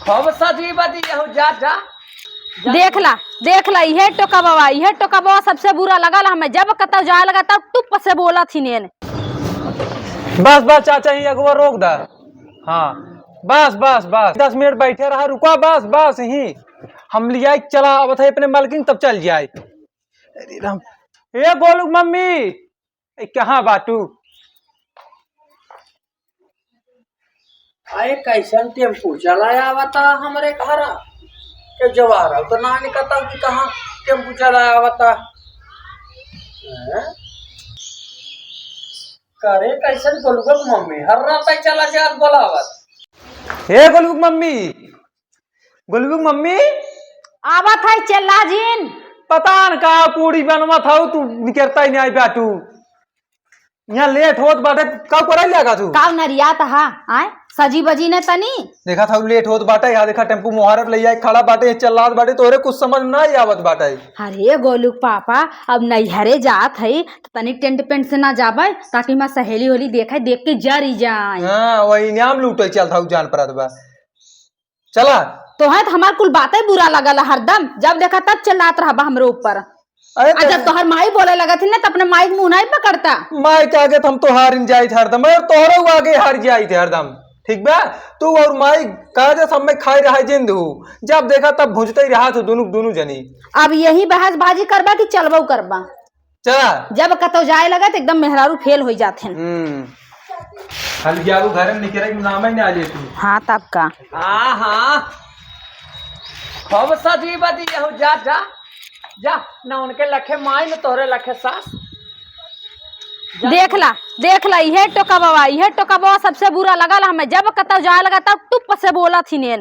हम सजी बदी जा जा देख ला इहे टोका बाबा सबसे बुरा लगल हमें। जब कतौ जाए लगा तब टुप से बोला थी ने। बस बस चाचा ही अगवा रोक दा। हाँ बस बस बस 10 मिनट बैठे रहा, रुका बस बस ही हम लिया चला अब थे अपने मालकिन तब चल जाए। अरे राम ए गोलू मम्मी कहाँ बाटू? आए कैसन टेम्पू चलाया बता हमरे घर के जवार तो ना निकलता कि कहाँ टेम्पू चलाया बता। करे कैसन गोलगोल मम्मी हर रात चला जा बोलावत। हे गोलू मम्मी आवत है चला जिन। पता न का पूरी बनवा था तू निकलता ही नहीं आई बाटू। यहाँ लेट होत बाटे का कराई लगा तू काव नरिया तहा आए सजी बजी ने तनी देखा था लेट होत बाटे। यहाँ देखा टेम्पू मुहारत ले आई खड़ा बाटे चल बाटे तोरे कुछ समझ ना आवत बाटे। अरे गोलू पापा अब नैहरे जात है तो तनी टेंट पेंट से ना जाबे ताकि मैं सहेली होली देखे देख के जरी जाए। हाँ वही इनाम लूटे चल था जान पड़ा बा चला तो है तो हमार कुल बातें बुरा लगल हरदम। जब देखा तब चिल्लात रहा हमरे ऊपर। अरे जब तोहर माई बोले लगा थी ना तो अपने माई मुंह नहीं पकड़ता। माई के आगे हम तो हार जाए थे हरदम और तोहरो आगे हार जाए थे हरदम। ठीक बा तू और माई कहा सब में खाई रहा जिंद हूँ। जब देखा तब भुजते ही रहा तो दोनों जनी। अब यही बहस बाजी करबा कि चलबो करबा। चला जब कतो जाए लगा तो एकदम मेहरारू फेल हो जाते। हल जाऊ घर में निकले नाम ही ना ले तू। हाँ तब का हाँ हाँ हम सजी बदी जा जा जा ना उनके लखे माई न तोहरे लखे सास। देख ला इहे टोका बाबा सबसे बुरा लगल हमें। जब कतौ जाए लगा तब टुप से बोला थी ने।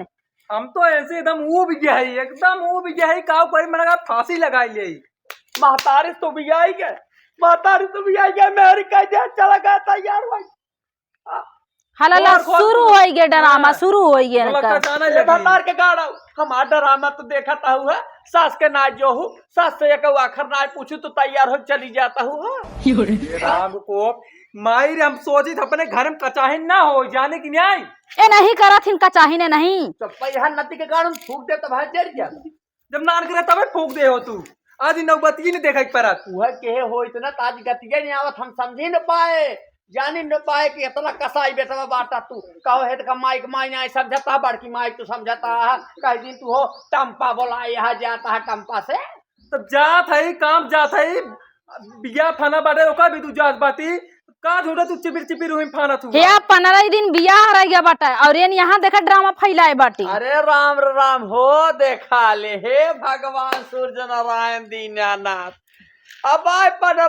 हम तो ऐसे एकदम ऊब गए एकदम ऊब गए काव कोई मैंने फांसी लगाई ले। महतारी तो भी आई गए मेरी कह दिया चला गया था यार भाई। हला शुरू हो गया ड्रामा शुरू हो गया। महतार के गाड़ा हमारा ड्रामा तो देखा था हुआ सास के ना जो हूँ सास से एक आखिर ना पूछू तो तैयार हो चली जाता हूँ। राम को माई हम सोची अपने घर में कचाही ना हो जाने की न्याय ए नहीं करा थी कचाही ने नहीं तो यहाँ नती के गाड़ फूक दे तो भाई जर जा। जब नान करे तबे फूक दे हो तू। आज नौबती नहीं देखा परत वह के हो इतना ताज गतिये नहीं आवत हम समझी न पाए जानी न पाए कि इतना कसाई बेटा बाटा तू कहो है तो माइक माई नहीं समझता बड़की माइक तू समझता है कई दिन तू हो टम्पा बोला यहाँ जाता है टम्पा से तब जात है काम जात है बिया फाना बाटे ओका भी तू जात बाती का झूठा तू चिपिर हुई फाना तू। हे 15 दिन बिया रह गया बाटा और यहाँ देखा ड्रामा फैलाए बाटी। अरे राम राम हो देखा ले हे भगवान सूर्य नारायण दीनानाथ अब आए पढ़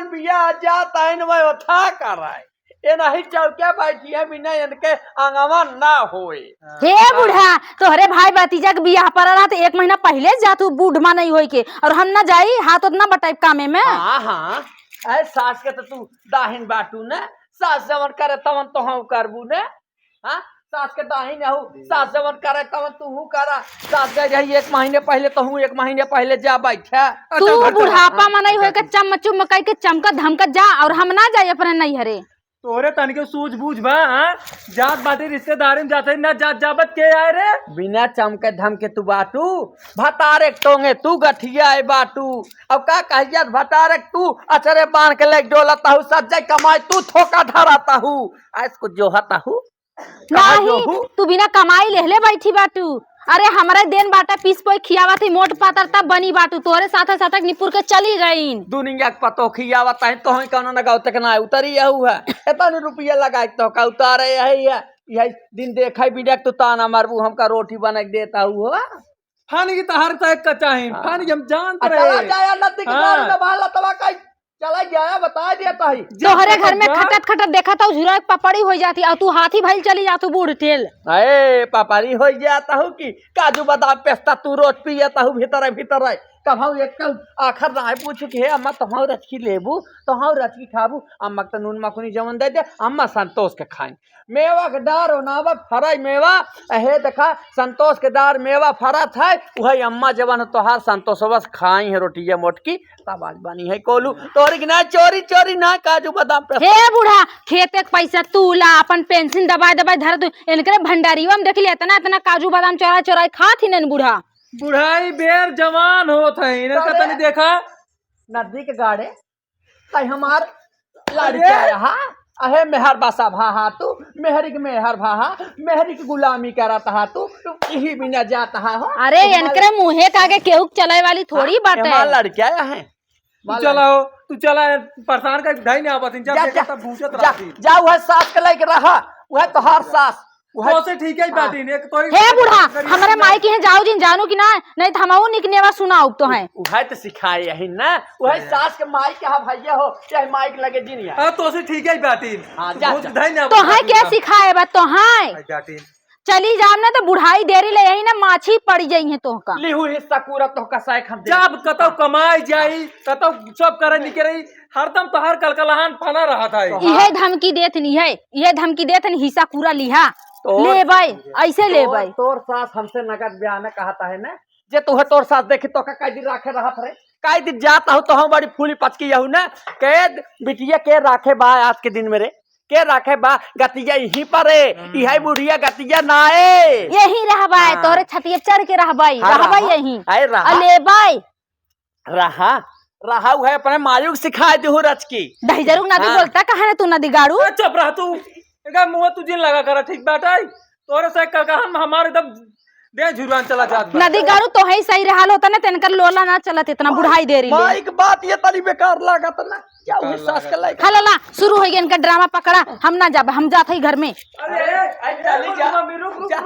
बिया जाता है मैं उठा कर रहा है ये नहीं चौके बैठी है बिना इनके आंगवा ना होए। हे बूढ़ा तोहरे भाई भतीजा के बियाह पर रहा तो 1 महीना पहले जा तू बूढ़मा नहीं होई के और हम ना जाई हाथ उतना बटाई कामे में। हाँ हाँ अरे सास के तो तू दाहिन बाटू ने सास जवन करे तवन तो हम करबू ने। हाँ सास के दाहिन हो सास जवन करे तवन तू हूँ करा सास गए रही 1 महीने पहले तो हूँ 1 महीने पहले जा बैठा तू बुढ़ापा में नहीं होए के चमचुम मकई के चमका धमका जा और हम ना जाए अपने नैहरे। तोरे तन के सूझबूझ बा जात बाटे रिश्तेदारी में जाते ना जात जाबत के आए रे बिना चमके धमके तू बाटू भतारे टोंगे तू गठिया है बाटू अब का कहिया भतारे तू अचरे बांध के लेके डोलता हूँ सज्जय कमाई तू थोका धराता हूँ इसको जोहता हूँ नहीं तू बिना कमाई लेहले बैठी बाटू। अरे हमारे देन बाटा पीस पोई खियावा थी मोट पातर तब बनी बाटू तोरे साथ साथ निपुर के चली गई दुनिया के पतो खियावा ताई तो ही कौन ना गाँव तक ना उतरी है इतना रुपया लगा तो का उतारे यही दिन देखा बिना तो ताना मारबू हमका रोटी बना के देता हूँ फानी की तहार तक कच्चा है फानी हम जानते चला जाया नदी के नाल में भाला तवा का चला गया बता देता ही तोहरे घर में खटत देखा था झुरा पपड़ी हो जाती और तू हाथी भाई चली जा तू बूढ़ टेल। अरे पापारी हो जाता हूँ कि काजू बादाम पेस्ता तू रोज पियता हूँ भीतर कभाऊ एक कल आखर ना पूछू कि हे अम्मा तोहाऊ रचकी लेबू तोहाऊ रचकी खाबू अम्मा तो नून मखनी जमन दे दे अम्मा संतोष के खाई मेवा के डार ओनावा फराई मेवा हे देखा संतोष के डार मेवा फरा था वही अम्मा जवन तोहार संतोष बस खाई है रोटिया मोटकी तब आज बनी है कोलू तोरी की ना चोरी चोरी ना काजू बादाम पे हे बूढ़ा खेते के पैसा तू ला अपन पेंशन दबाई दबाई धर तू इनके भंडारीवा में देख लिया इतना इतना काजू बादाम चोरा चोरा खात ही न बूढ़ा बुढ़ाई बेर जवान होत है इन्हें अरे! कतनी देखा नदी के गाड़े तई हमार लड़का यहाँ अहे मेहर बासा भाहा तू मेहरी के मेहर भाहा मेहरी की गुलामी करत हा तू यही बिना जाता हो अरे इनके मुहे के आगे केहू चलाए वाली थोड़ी बात है लड़का है तू चला परेशान का ढाई नहीं आवत जब जा देखा जा तब भूचत जा रहती जा वह सास के लेके रहा वह तोहार सास वो से ठीक है बात ही एक तो हे बूढ़ा हमारे माई के हैं जाओ जिन जानू कि ना नहीं तो हम निकनेवा सुनाऊ तो है वह तो सिखाए यही ना वह सास के माई के भैया हो चाहे माई के लगे जिनिया हां तो से ठीक है बात ही हाँ, जा, जा। ढाई नहीं तो है क्या सिखाए बा तो है चली जाम ना तो बुढ़ाई देरी ले यही ना माछी पड़ जाई है तो का लिहू हिस्सा पूरा तो का साइक हम जब कतो कमाई जाई कतो सब करे निके रही हरदम तो हर कलकलहान फना रहा था यह धमकी देत नहीं है यह धमकी देत नहीं हिस्सा पूरा लिहा ले भाई ऐसे ले भाई तोर सास हमसे नगद ब्याह में कहता है ना जे तुहे तोर सास देखी तो का कई दिन राखे रहत रे कई दिन जाता हो तो हम बड़ी फूली पचकी यहू ना के बिटिया के राखे बा आज के दिन मेरे के राखे बा गतिया यहीं पर है यही बुढ़िया गतिया ना है यही रहबा तोरे छतिया चढ़ के रहबा रहबा यही अरे रहा ले भाई रहा रहा है अपने मायूक सिखाए दे रच की दही जरूर नदी बोलता कहा ना तू नदी गाड़ू चुप रह तू एका मुंह तू जिन लगा कर ठीक बात है तोरे से कलकलहान हमारे एकदम दे झुरवान चला जात नदी गाड़ू तो है सही रहल होता ना तेनकर लोला ना चलत इतना बुढ़ाई देरी ले माई की बात ये तनी बेकार लागत ना क्या हुई सास के लायक हला ला शुरू हो गया इनका ड्रामा पकड़ा हम ना जाब हम जात है घर में अरे चली जा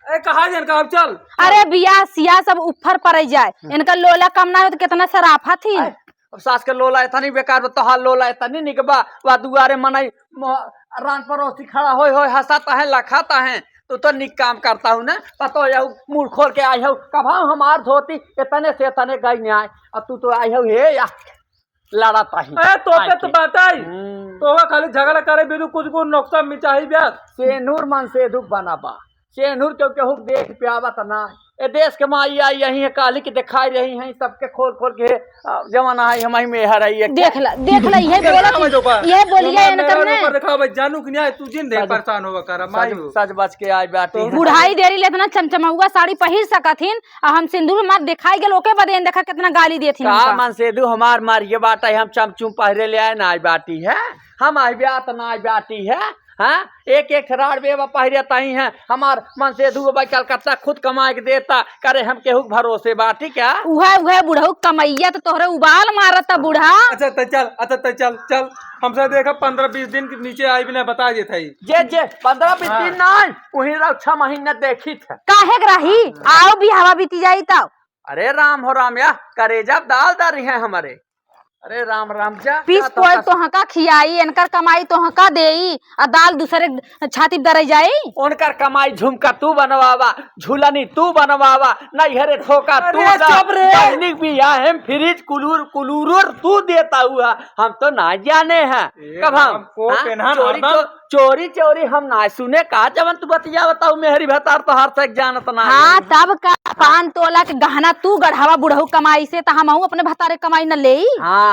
ए कहा जन का अब चल अरे बिया सिया सब ऊपर पड़ जाए इनका लोला कम ना हो तो कितना सराफा थी अब सास के लोला इतना नहीं बेकार तोहार लोला इतना नहीं निकबा वा दुआरे मनाई रान पड़ोसी खड़ा होय हंसाता है लखाता है तो निक काम करता हूँ ना पतो यू मुंह खोल के आई हूँ कभा हमार धोती इतने से इतने गई नहीं आए अब तू तो आई हूँ हे या लड़ाता ही तो पे तो बताई तो खाली झगड़ा करे बिनु कुछ को नुकसा मिचाही ब्यास सेनूर मन से दुख बनाबा सेनूर क्यों केहू देख प्यावत ना ए देश के माई आई यही है काली की दिखाई रही है सबके खोल खोल के जमाना है हमारी में हर है देख ला यह बोलिए इनकर ने देखा भाई जानू कि नहीं तू जिन दे परेशान होवा कर माई सच बच के आई बैठी बुढ़ाई देरी ले इतना चमचमाउआ साड़ी पहिर सकथिन आ हम सिंदूर मार दिखाई गेल ओके बदेन देखा कितना गाली देथिन का मन से दू हमार मारिए बाटा हम चमचुम पहरे ले आए ना आई बाटी है हम आई ब्यात ना आई बाटी है हाँ एक एक राड़ बेवा पहरे तही है हमार मन से धू भाई कलकत्ता खुद कमा के देता करे हम केहू भरोसे बाटी क्या उहे बुढ़ऊ कमैया तो तोहरे उबाल मारता बूढ़ा अच्छा तो चल हमसे देखा 15-20 दिन के नीचे आई बिना बता देते जे 15-20 दिन ना वही 6 महीने देखी थे काहे रही आओ भी हवा बीती जाई तब अरे राम हो राम या करेजा दाल दारी है हमारे अरे राम राम जा पीस पोल तोहका खियाई इनकर कमाई तोहका देई आ दाल दूसरे छाती दरई जाई उनकर कमाई झुमका तू बनवावा झूलनी तू बनवावा नहीं हरे ठोका तू दैनिक भी हम फ्रिज कुलूर तू देता हुआ हम तो ना जाने हैं कब हम चोरी हम ना सुने का जवन तू बतिया बताऊ मेहरी भतार तो हर तक जानत ना हाँ तब का 5 तोला के गहना तू गढ़ावा बुढ़ऊ कमाई से तो हम अपने भतारे कमाई न ले हाँ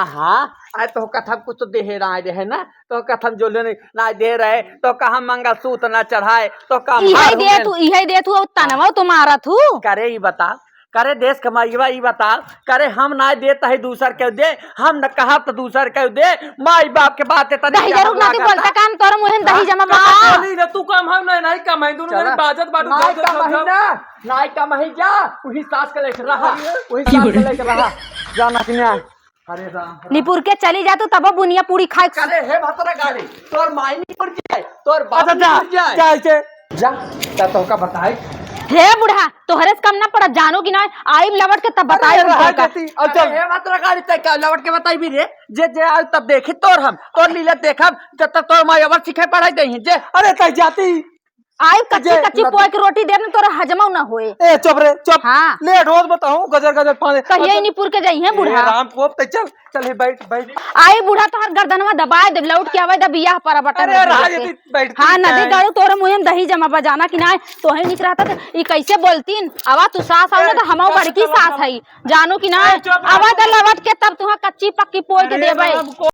आए तो कथम कुछ तो दे रहे ना तो कथम जो ना दे रहे तो कहा मंगलसूत्र न चढ़ाए तो यही दे तू तनवा तुम्हारा तू करे ये बता करे देश कमाईवा ये बता करे हम ना देता है दूसर के दे हम न कहा तो दूसर के दे माई बाप के बात दही जरूर ना बोलता काम तोर मुहन दही जमा बोली तू काम हम नहीं कमाई दोनों मेरी बाजत बाटू नाई कमाई जा वही सास के लेके रहा वही सास के लेके रहा जाना कि नहीं अरे राम निपुर के चली जा तू तब बुनिया पूरी खाए करे हे भतरा गाड़ी तोर माई नहीं पड़ जाए तोर बाप जाए जा तो का बताई हे बुढ़ा तोहरे से कम ना पड़ा जानो कि ना आई लवट के तब बताई हे भतरा गाड़ी तय का लवट के बताई भी रे जे आज तब देखी तोर हम तोर लीला देखब जब तक तोर माई अवर सिखाई पढ़ाई दही जे अरे तय जाती आई कच्ची कच्ची पोए की रोटी देना तोरा हजमा ना होए। ए चुप रे चुप। हाँ। लेट होत बताऊं गजर गजर पानी कहिए निपुर के जाई है बूढ़ा। राम को चल चल हे बैठ बैठ। आई बूढ़ा तोहर गर्दनवा दबाए दे लौट के आवे द बियाह पर बटन। अरे राज ये बैठ। हाँ नदी गाड़ू तोरे मुंह में दही जमा बजाना कि ना तोहे निक रहता तो ई कैसे बोलतीन। आवा तू सास आओ ना तो हमाऊ बड़की सास है जानू कि ना। आवा द लवट के तब तुहा कच्ची पक्की पोए के देबे।